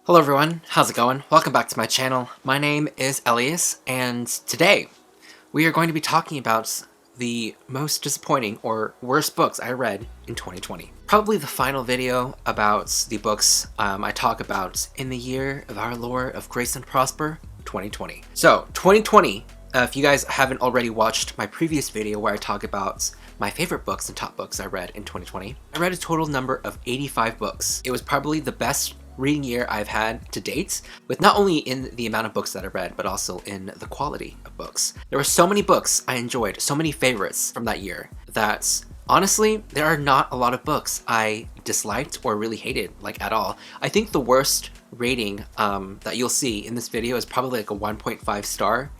Hello everyone, how's it going? Welcome back to my channel. My name is Elias, and today we are going to be talking about the most disappointing or worst books I read in 2020. Probably the final video about the books I talk about in the year of our Lord of Grace and Prosper, 2020. So, 2020, if you guys haven't already watched my previous video where I talk about my favorite books and top books I read in 2020, I read a total number of 85 books. It was probably the best reading year I've had to date, with not only in the amount of books that I read, but also in the quality of books. There were so many books I enjoyed, so many favorites from that year, that honestly, there are not a lot of books I disliked or really hated, like at all. I think the worst rating that you'll see in this video is probably like a 1.5 star.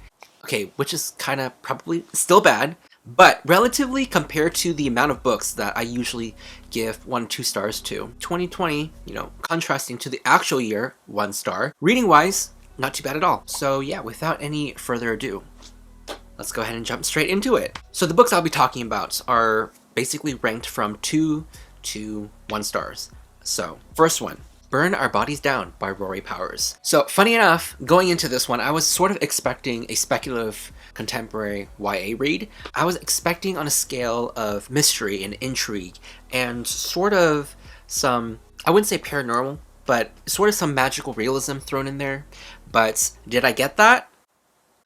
Okay, which is kind of probably still bad, but relatively compared to the amount of books that I usually give 1 to 2 stars to. 2020, contrasting to the actual year, 1 star. Reading wise, not too bad at all. So yeah, without any further ado, let's go ahead and jump straight into it. So the books I'll be talking about are basically ranked from 2 to 1 stars. So first one, Burn Our Bodies Down by Rory Powers. So funny enough, going into this one, I was sort of expecting a speculative contemporary YA read. I was expecting on a scale of mystery and intrigue and sort of some, I wouldn't say paranormal, but sort of some magical realism thrown in there. But did I get that?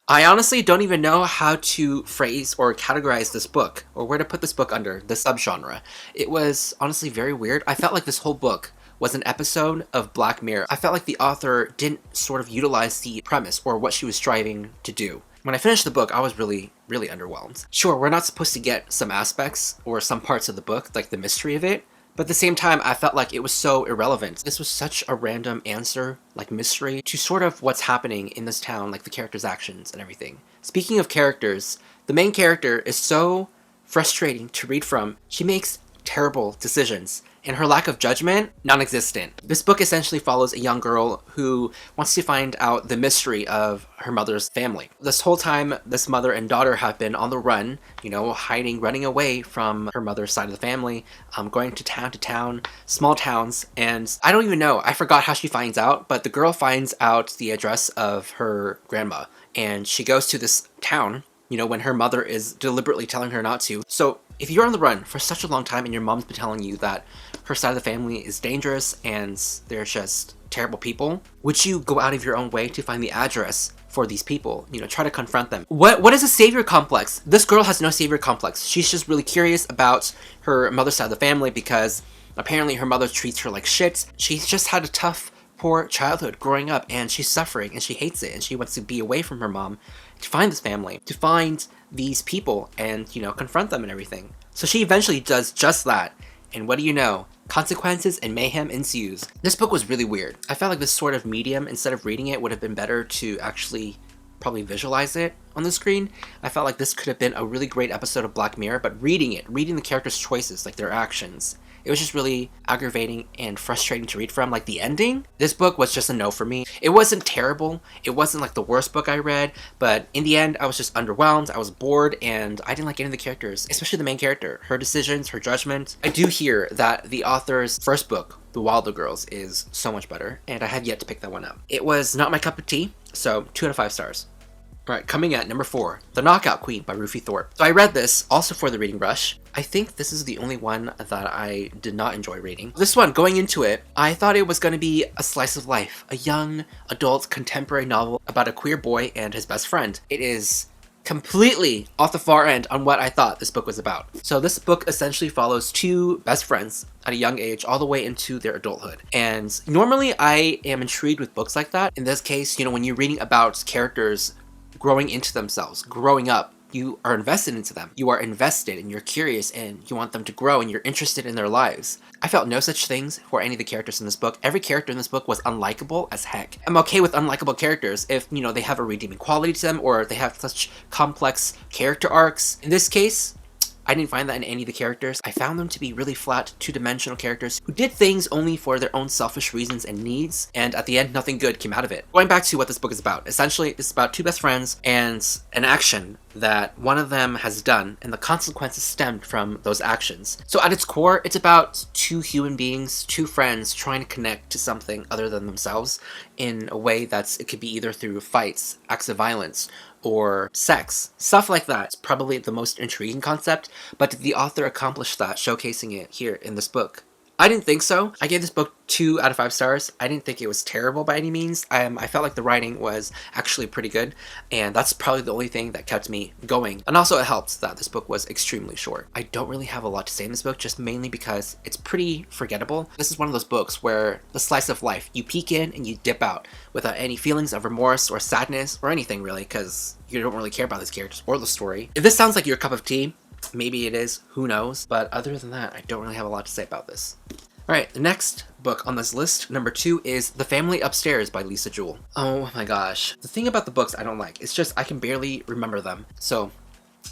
I honestly don't even know how to phrase or categorize this book or where to put this book under the subgenre. It was honestly very weird. I felt like this whole book was an episode of Black Mirror. I felt like the author didn't sort of utilize the premise or what she was striving to do. When I finished the book, I was really underwhelmed. Sure, we're not supposed to get some aspects or some parts of the book, like the mystery of it, but at the same time, I felt like it was so irrelevant. This was such a random answer, like mystery, to sort of what's happening in this town, like the characters' actions and everything. Speaking of characters, the main character is so frustrating to read from. She makes terrible decisions, and her lack of judgment, non-existent. This book essentially follows a young girl who wants to find out the mystery of her mother's family. This whole time, this mother and daughter have been on the run, hiding, running away from her mother's side of the family, going to town, small towns, and I don't even know, I forgot how she finds out, but the girl finds out the address of her grandma, and she goes to this town, when her mother is deliberately telling her not to. So if you're on the run for such a long time and your mom's been telling you that her side of the family is dangerous and they're just terrible people, would you go out of your own way to find the address for these people? Try to confront them. What is a savior complex? This girl has no savior complex. She's just really curious about her mother's side of the family because apparently her mother treats her like shit. She's just had a tough, poor childhood growing up, and she's suffering and she hates it, and she wants to be away from her mom to find this family, to find these people and, confront them and everything. So she eventually does just that, and what do you know? Consequences and mayhem ensues. This book was really weird. I felt like this sort of medium, instead of reading it, would have been better to actually probably visualize it on the screen. I felt like this could have been a really great episode of Black Mirror, but reading the characters' choices, like their actions, it was just really aggravating and frustrating to read from. Like the ending, this book was just a no for me. It wasn't terrible. It wasn't like the worst book I read, but in the end, I was just underwhelmed. I was bored, and I didn't like any of the characters, especially the main character. Her decisions, her judgment. I do hear that the author's first book, The Wilder Girls, is so much better, and I have yet to pick that one up. It was not my cup of tea, so 2 out of 5 stars. Alright, coming at number 4, The Knockout Queen by Rufi Thorpe. So I read this also for the reading rush. I think this is the only one that I did not enjoy reading. This one, going into it, I thought it was going to be a slice of life, a young adult contemporary novel about a queer boy and his best friend. It is completely off the far end on what I thought this book was about. So this book essentially follows 2 best friends at a young age all the way into their adulthood. And normally I am intrigued with books like that. In this case, when you're reading about characters growing into themselves, growing up, you are invested into them. You are invested and you're curious and you want them to grow and you're interested in their lives. I felt no such things for any of the characters in this book. Every character in this book was unlikable as heck. I'm okay with unlikable characters if, they have a redeeming quality to them or they have such complex character arcs. In this case, I didn't find that in any of the characters. I found them to be really flat, two-dimensional characters who did things only for their own selfish reasons and needs, and at the end, nothing good came out of it. Going back to what this book is about, essentially, it's about 2 best friends and an action that one of them has done, and the consequences stemmed from those actions. So at its core, it's about two human beings, two friends trying to connect to something other than themselves in a way it could be either through fights, acts of violence, or sex. Stuff like that. It's probably the most intriguing concept, but did the author accomplish that, showcasing it here in this book? I didn't think so. I gave this book 2 out of 5 stars. I didn't think it was terrible by any means. I felt like the writing was actually pretty good, and that's probably the only thing that kept me going. And also it helped that this book was extremely short. I don't really have a lot to say in this book, just mainly because it's pretty forgettable. This is one of those books where the slice of life, you peek in and you dip out without any feelings of remorse or sadness or anything really, because you don't really care about these characters or the story. If this sounds like your cup of tea, maybe it is, who knows? But other than that, I don't really have a lot to say about this. Alright, the next book on this list, number 2, is The Family Upstairs by Lisa Jewell. Oh my gosh. The thing about the books I don't like, it's just I can barely remember them. So,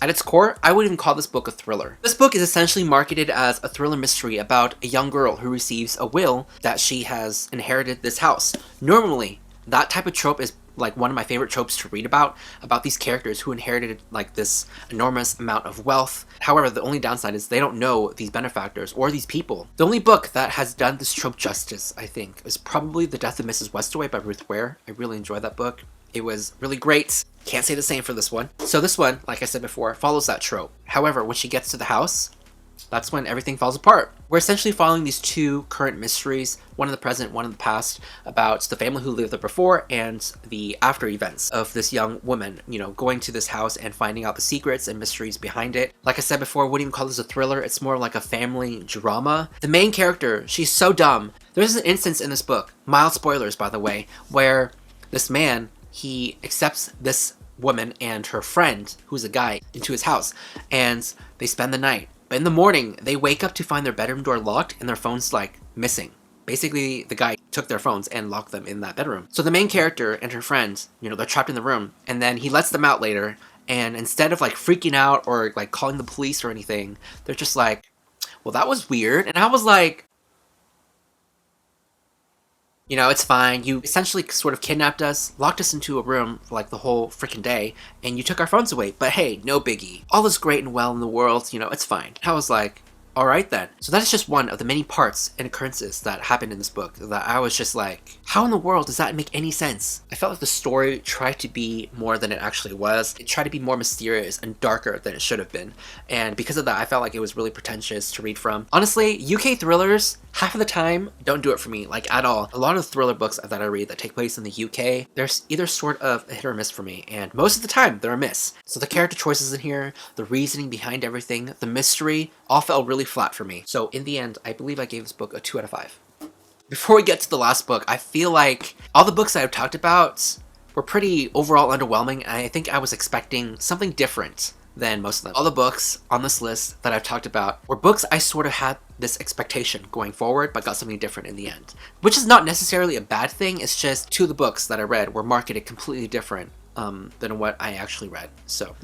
at its core, I would even call this book a thriller. This book is essentially marketed as a thriller mystery about a young girl who receives a will that she has inherited this house. Normally, that type of trope is like one of my favorite tropes to read about these characters who inherited like this enormous amount of wealth. However, the only downside is they don't know these benefactors or these people. The only book that has done this trope justice, I think, is probably The Death of Mrs. Westaway by Ruth Ware. I really enjoyed that book. It was really great. Can't say the same for this one. So this one, like I said before, follows that trope. However, when she gets to the house, that's when everything falls apart. We're essentially following these two current mysteries, one in the present, one in the past, about the family who lived there before and the after events of this young woman, going to this house and finding out the secrets and mysteries behind it. Like I said before, I wouldn't even call this a thriller. It's more like a family drama. The main character, she's so dumb. There's an instance in this book, mild spoilers by the way, where this man, he accepts this woman and her friend, who's a guy, into his house, and they spend the night. But in the morning, they wake up to find their bedroom door locked and their phones, missing. Basically, the guy took their phones and locked them in that bedroom. So the main character and her friend, they're trapped in the room, and then he lets them out later, and instead of, freaking out or, calling the police or anything, they're just like, well, that was weird. And I was like, it's fine. You essentially sort of kidnapped us, locked us into a room for the whole freaking day, and you took our phones away. But hey, no biggie. All is great and well in the world, it's fine. I was like, alright then. So that is just one of the many parts and occurrences that happened in this book that I was just like, how in the world does that make any sense? I felt like the story tried to be more than it actually was. It tried to be more mysterious and darker than it should have been. And because of that, I felt like it was really pretentious to read from. Honestly, UK thrillers, half of the time, don't do it for me, at all. A lot of thriller books that I read that take place in the UK, there's either sort of a hit or miss for me, and most of the time, they're a miss. So the character choices in here, the reasoning behind everything, the mystery, all fell really flat for me. So in the end, I believe I gave this book a 2 out of 5. Before we get to the last book, I feel like all the books that I've talked about were pretty overall underwhelming, and I think I was expecting something different than most of them. All the books on this list that I've talked about were books I sort of had this expectation going forward, but got something different in the end. Which is not necessarily a bad thing, it's just 2 of the books that I read were marketed completely different than what I actually read.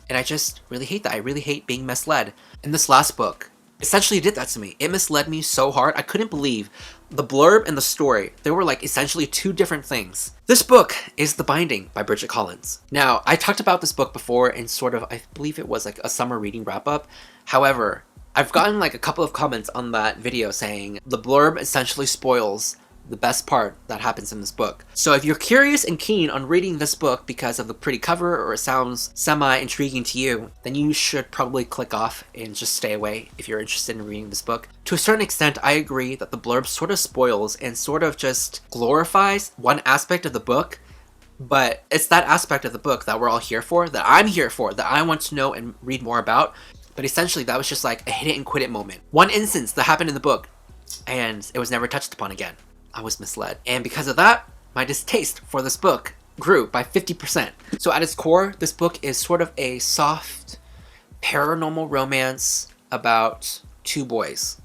And I just really hate that. I really hate being misled. And this last book essentially did that to me. It misled me so hard. I couldn't believe the blurb and the story. They were essentially 2 different things. This book is The Binding by Bridget Collins. Now, I talked about this book before in sort of, I believe it was a summer reading wrap up. However, I've gotten a couple of comments on that video saying the blurb essentially spoils the best part that happens in this book. So if you're curious and keen on reading this book because of the pretty cover or it sounds semi-intriguing to you, then you should probably click off and just stay away if you're interested in reading this book. To a certain extent, I agree that the blurb sort of spoils and sort of just glorifies one aspect of the book, but it's that aspect of the book that we're all here for, that I'm here for, that I want to know and read more about. But essentially, that was just a hit it and quit it moment. One instance that happened in the book, and it was never touched upon again. I was misled. And because of that, my distaste for this book grew by 50%. So at its core, this book is sort of a soft, paranormal romance about 2 boys.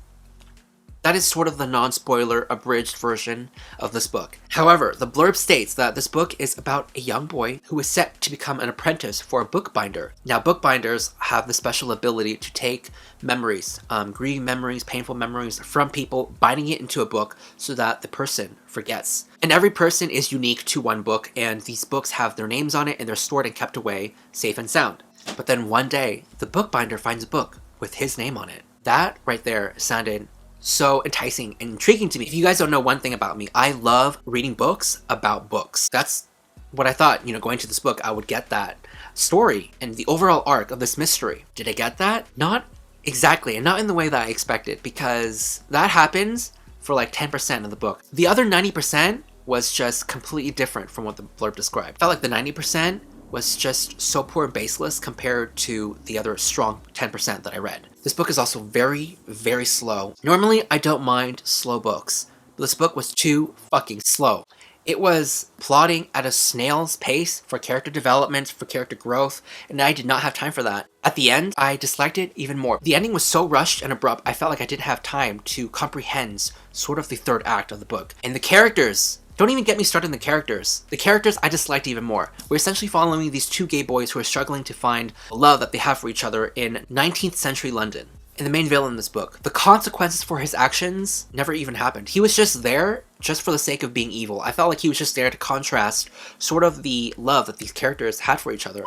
That is sort of the non-spoiler abridged version of this book. However, the blurb states that this book is about a young boy who is set to become an apprentice for a bookbinder. Now, bookbinders have the special ability to take memories, grieving memories, painful memories from people, binding it into a book so that the person forgets. And every person is unique to one book, and these books have their names on it and they're stored and kept away safe and sound. But then one day, the bookbinder finds a book with his name on it. That right there sounded so enticing and intriguing to me. If you guys don't know one thing about me, I love reading books about books. That's what I thought, going to this book, I would get that story and the overall arc of this mystery. Did I get that? Not exactly, and not in the way that I expected, because that happens for like 10% of the book. The other 90% was just completely different from what the blurb described. I felt like the 90% was just so poor and baseless compared to the other strong 10% that I read. This book is also very, very slow. Normally, I don't mind slow books, but this book was too fucking slow. It was plodding at a snail's pace for character development, for character growth, and I did not have time for that. At the end, I disliked it even more. The ending was so rushed and abrupt, I felt like I didn't have time to comprehend sort of the third act of the book. And the characters, don't even get me started on the characters. The characters I disliked even more. We're essentially following these two gay boys who are struggling to find love that they have for each other in 19th century London. And the main villain in this book, the consequences for his actions never even happened. He was just there just for the sake of being evil. I felt like he was just there to contrast sort of the love that these characters had for each other.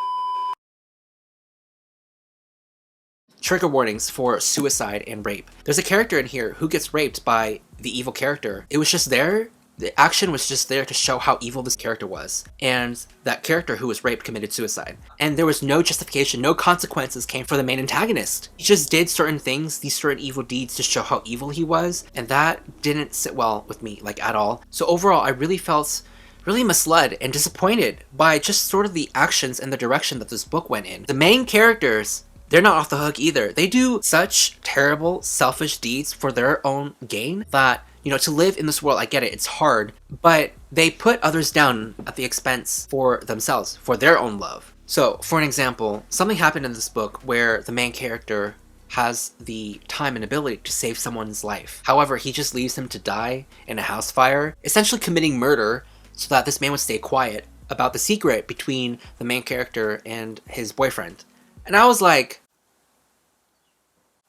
Trigger warnings for suicide and rape. There's a character in here who gets raped by the evil character. It was just there. The action was just there to show how evil this character was. And that character who was raped committed suicide. And there was no justification, no consequences came for the main antagonist. He just did certain things, these certain evil deeds to show how evil he was. And that didn't sit well with me, like at all. So overall, I really felt really misled and disappointed by just sort of the actions and the direction that this book went in. The main characters, they're not off the hook either. They do such terrible, selfish deeds for their own gain that, to live in this world, I get it, it's hard, but they put others down at the expense for themselves, for their own love. So, for an example, something happened in this book where the main character has the time and ability to save someone's life. However, he just leaves him to die in a house fire, essentially committing murder so that this man would stay quiet about the secret between the main character and his boyfriend. And I was like,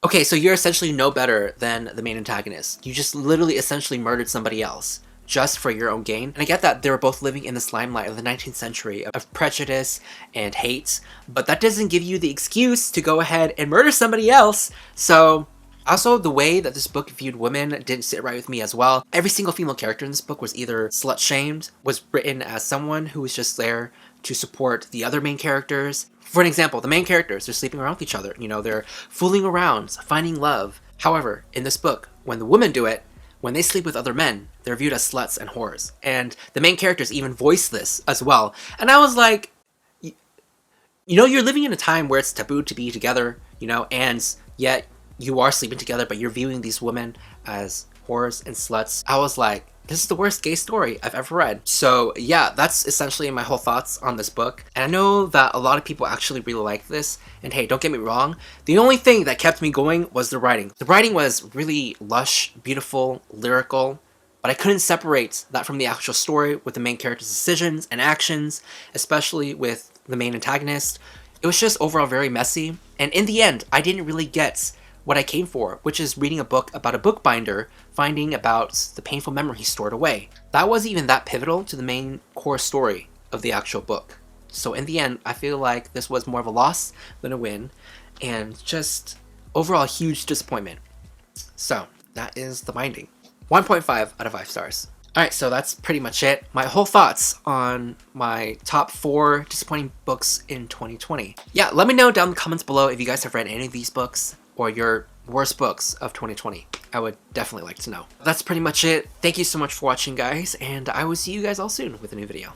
okay, so you're essentially no better than the main antagonist. You just literally essentially murdered somebody else just for your own gain. And I get that they were both living in this limelight of the 19th century of prejudice and hate, but that doesn't give you the excuse to go ahead and murder somebody else. So also, the way that this book viewed women didn't sit right with me as well. Every single female character in this book was either slut-shamed, was written as someone who was just there to support the other main characters. For an example, the main characters, they're sleeping around with each other. They're fooling around, finding love. However, in this book, when the women do it, when they sleep with other men, they're viewed as sluts and whores. And the main characters even voice this as well. And I was like, you're living in a time where it's taboo to be together, and yet you are sleeping together, but you're viewing these women as whores and sluts. I was like, this is the worst gay story I've ever read. So yeah, that's essentially my whole thoughts on this book. And I know that a lot of people actually really like this. And hey, don't get me wrong, the only thing that kept me going was the writing. The writing was really lush, beautiful, lyrical, but I couldn't separate that from the actual story with the main character's decisions and actions, especially with the main antagonist. It was just overall very messy. And in the end, I didn't really get what I came for, which is reading a book about a bookbinder finding about the painful memory he stored away. That wasn't even that pivotal to the main core story of the actual book. So in the end, I feel like this was more of a loss than a win, and just overall huge disappointment. So that is The Binding. 1.5 out of 5 stars. Alright, so that's pretty much it. My whole thoughts on my top 4 disappointing books in 2020. Yeah, let me know down in the comments below if you guys have read any of these books, or your worst books of 2020. I would definitely like to know. That's pretty much it. Thank you so much for watching, guys, and I will see you guys all soon with a new video.